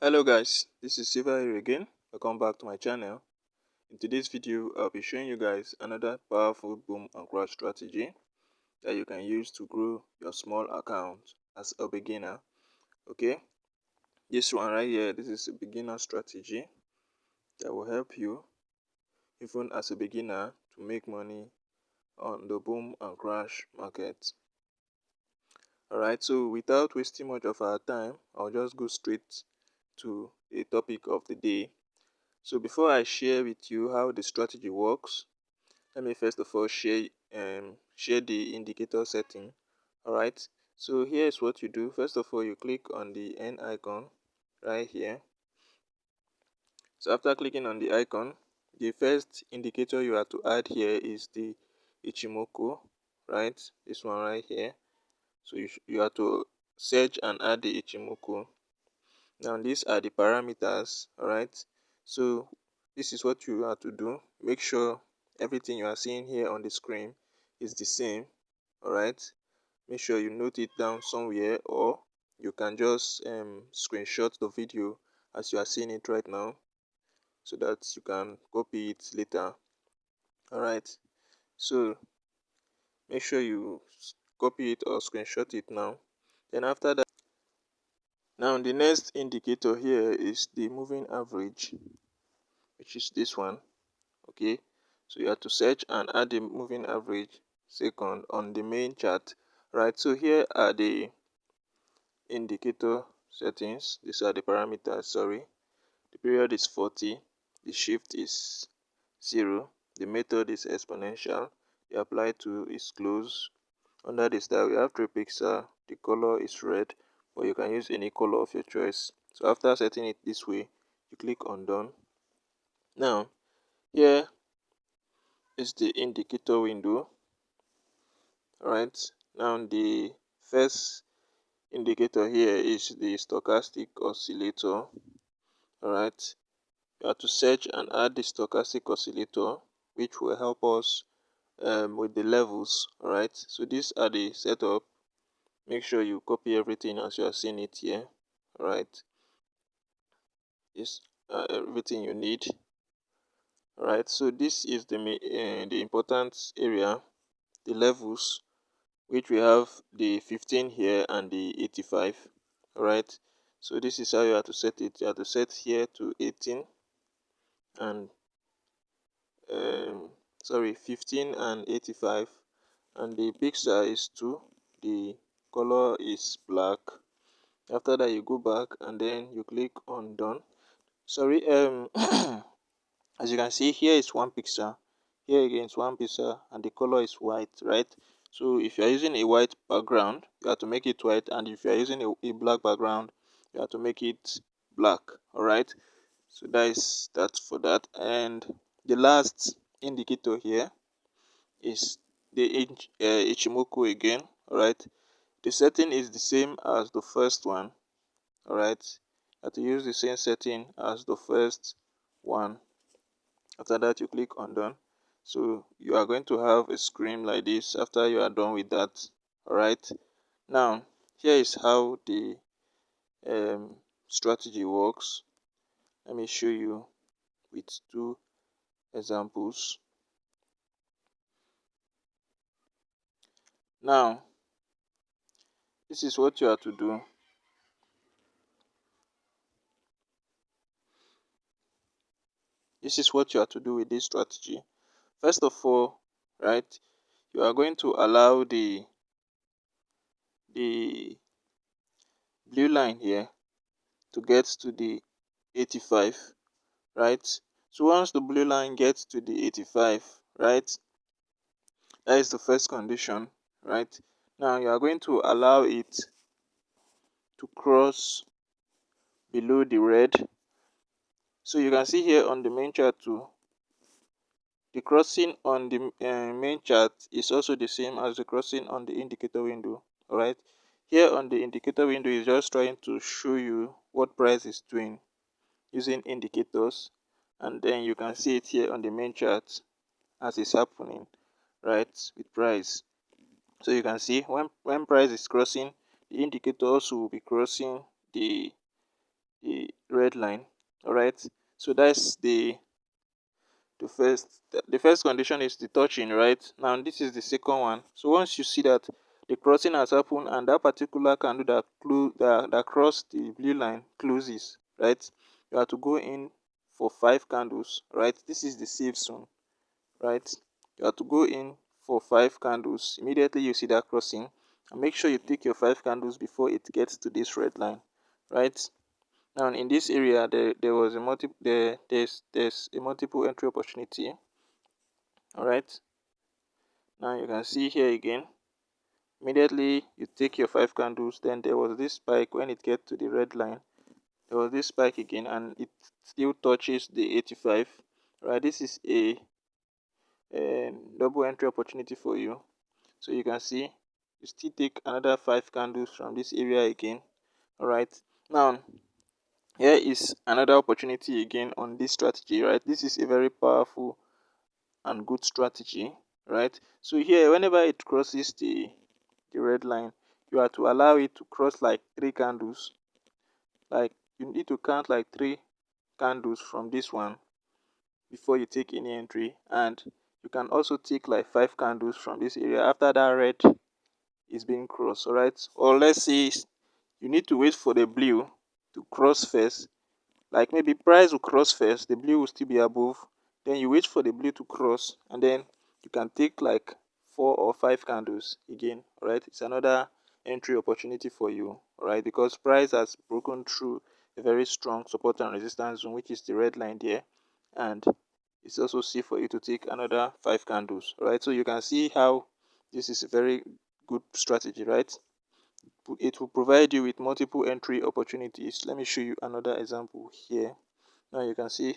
Hello guys, this is Siva here again. Welcome back to my channel. In today's video, I'll be showing you guys another powerful boom and crash strategy that you can use to grow your small account as a beginner. Okay, this one right here, this is a beginner strategy that will help you even as a beginner to make money on the boom and crash market. Alright, so without wasting much of our time, I'll just go straight to the topic of the day. So before I share with you how the strategy works, let me first of all share the indicator setting. Alright, so here is what you do. First of all, you click on the N icon right here. So after clicking on the icon, the first indicator you have to add here is the Ichimoku, right? This one right here. So you have to search and add the Ichimoku. Now these are the parameters. Alright, so this is what you have to do. Make sure everything you are seeing here on the screen is the same. Alright, make sure you note it down somewhere, or you can just screenshot the video as you are seeing it right now so that you can copy it later. Alright, so make sure you copy it or screenshot it now. Then after that, now the next indicator here is the moving average, which is this one. Okay, so you have to search and add the moving average second on the main chart. Right, so here are the indicator settings. These are the parameters. Sorry, the period is 40, the shift is 0, the method is exponential, the apply to is close. Under the style we have 3 pixel, the color is red, but you can use any color of your choice. So after setting it this way, you click on done. Now here is the indicator window. Alright, now the first indicator here is the stochastic oscillator. Alright, you have to search and add the stochastic oscillator, which will help us with the levels. Alright, so these are the setup. Make sure you copy everything as you are seeing it here. Alright, this everything you need. Alright, so this is the important area, the levels, which we have the 15 here and the 85. Alright, so this is how you have to set it. You have to set here to 18 and 15 and 85, and the pixel is 2, the color is black. After that, you go back and then you click on done. Sorry, as you can see, here is 1 pixel, here again is 1 pixel, and the color is white, right? So if you are using a white background, you have to make it white, and if you are using a black background, you have to make it black. All right, so that is that for that. And the last indicator here is the Ichimoku again. All right, the setting is the same as the first one. All right, you have to use the same setting as the first one. After that, you click on done. So you are going to have a screen like this after you are done with that. All right, now here is how the strategy works. Let me show you with 2 examples. Now this is what you have to do. This is what you have to do with this strategy. First of all, right, you are going to allow the blue line here to get to the 85, right? So once the blue line gets to the 85, right, that is the first condition, right? Now you are going to allow it to cross below the red. So you can see here on the main chart too, the crossing on the main chart is also the same as the crossing on the indicator window. All right, here on the indicator window is just trying to show you what price is doing using indicators, and then you can see it here on the main chart as it's happening, right, with price. So you can see when price is crossing, the indicator also will be crossing the red line. All right, so that's the first condition is the touching, right? Now this is the second one. So once you see that the crossing has happened and that particular candle that crossed the blue line closes, right, you have to go in for 5 candles, right? This is the safe zone, right? You have to go in for 5 candles immediately you see that crossing, and make sure you take your 5 candles before it gets to this red line, right? Now in this area there's a multiple entry opportunity. All right, now you can see here again, immediately you take your 5 candles, then there was this spike. When it gets to the red line, there was this spike again and it still touches the 85. Right, this is a double entry opportunity for you. So you can see you still take another 5 candles from this area again. All right, now here is another opportunity again on this strategy. Right, this is a very powerful and good strategy, right? So here whenever it crosses the red line, you have to allow it to cross like 3 candles. Like you need to count like 3 candles from this one before you take any entry, and you can also take like 5 candles from this area after that red is being crossed. All right, or let's say you need to wait for the blue to cross first. Like maybe price will cross first, the blue will still be above, then you wait for the blue to cross, and then you can take like 4 or 5 candles again. All right, it's another entry opportunity for you. All right, because price has broken through a very strong support and resistance zone, which is the red line there, and it's also safe for you to take another 5 candles. All right, so you can see how this is a very good strategy, right? It will provide you with multiple entry opportunities. Let me show you another example here. Now you can see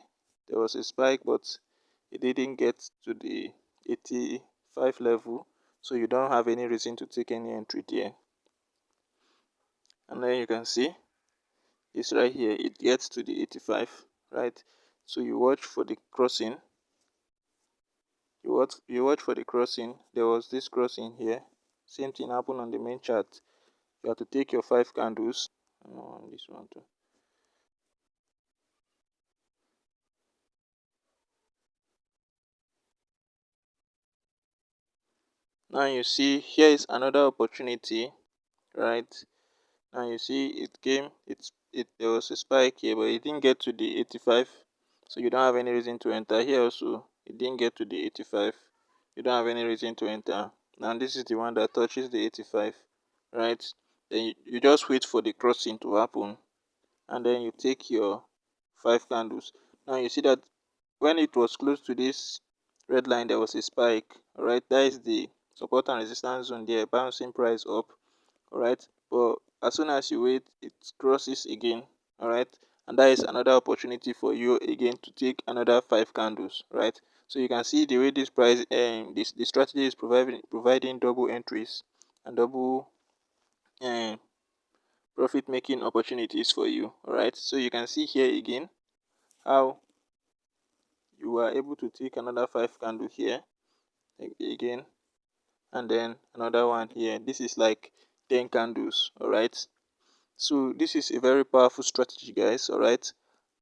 there was a spike, but it didn't get to the 85 level, so you don't have any reason to take any entry there. And then you can see it's right here, it gets to the 85, right? So you watch for the crossing. You watch for the crossing. There was this crossing here. Same thing happened on the main chart. You have to take your 5 candles. This one too. Now you see here is another opportunity, right? Now you see there was a spike here, but it didn't get to the 85, so you don't have any reason to enter. Here also it didn't get to the 85, you don't have any reason to enter. Now this is the one that touches the 85, right? Then you just wait for the crossing to happen, and then you take your 5 candles. Now you see that when it was close to this red line there was a spike. All right, that is the support and resistance zone there, bouncing price up. All right, but as soon as you wait it crosses again. All right, and that is another opportunity for you again to take another 5 candles, right? So you can see the way this price the strategy is providing double entries and double um profit making opportunities for you. All right, so you can see here again how you are able to take another 5 candle here again, and then another one here. This is like 10 candles. All right, so this is a very powerful strategy, guys. All right,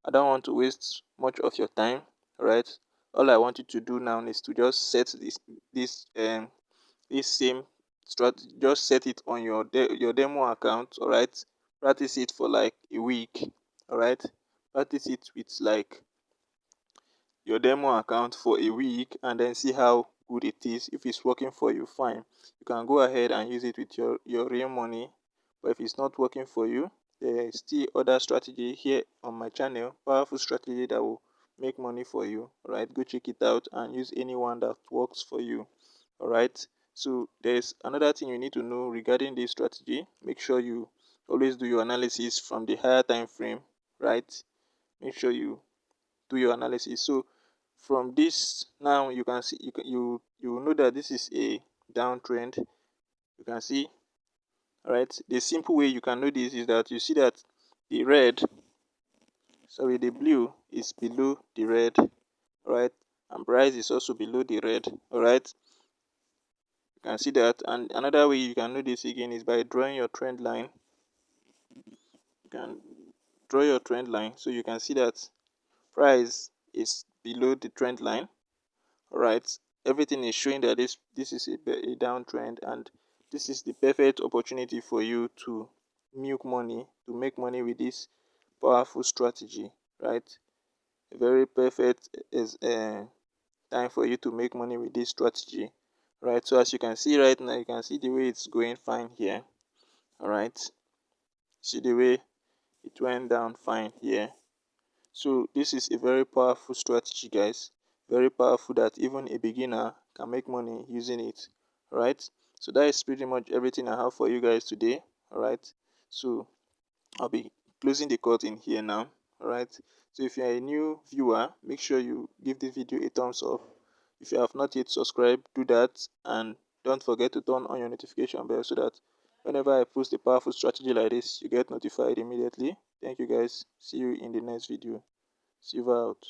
I don't want to waste much of your time. All right, all I want you to do now is to just set this same strategy, just set it on your demo account. All right, practice it for like a week. All right, practice it with like your demo account for a week, and then see how good it is. If it's working for you, fine, you can go ahead and use it with your real money. But if it's not working for you, there is still other strategy here on my channel, powerful strategy that will make money for you. All right, go check it out and use any one that works for you. All right, so there's another thing you need to know regarding this strategy. Make sure you always do your analysis from the higher time frame, right? Make sure you do your analysis. So from this now you can see you will know that this is a downtrend. You can see, all right, the simple way you can know this is that you see that the red the blue is below the red, all right, and price is also below the red. All right, you can see that. And another way you can know this again is by drawing your trend line. You can draw your trend line, so you can see that price is below the trend line. All right, everything is showing that this is a downtrend, and this is the perfect opportunity for you to make money with this powerful strategy, right? A very perfect is time for you to make money with this strategy, right? So as you can see right now, you can see the way it's going fine here. All right, see the way it went down fine here. So this is a very powerful strategy, guys. Very powerful, that even a beginner can make money using it. All right, so that is pretty much everything I have for you guys today. All right, so I'll be closing the curtain here now. Alright, so if you're a new viewer, make sure you give this video a thumbs up. If you have not yet subscribed, do that, and don't forget to turn on your notification bell so that whenever I post a powerful strategy like this, you get notified immediately. Thank you guys. See you in the next video. Silver out.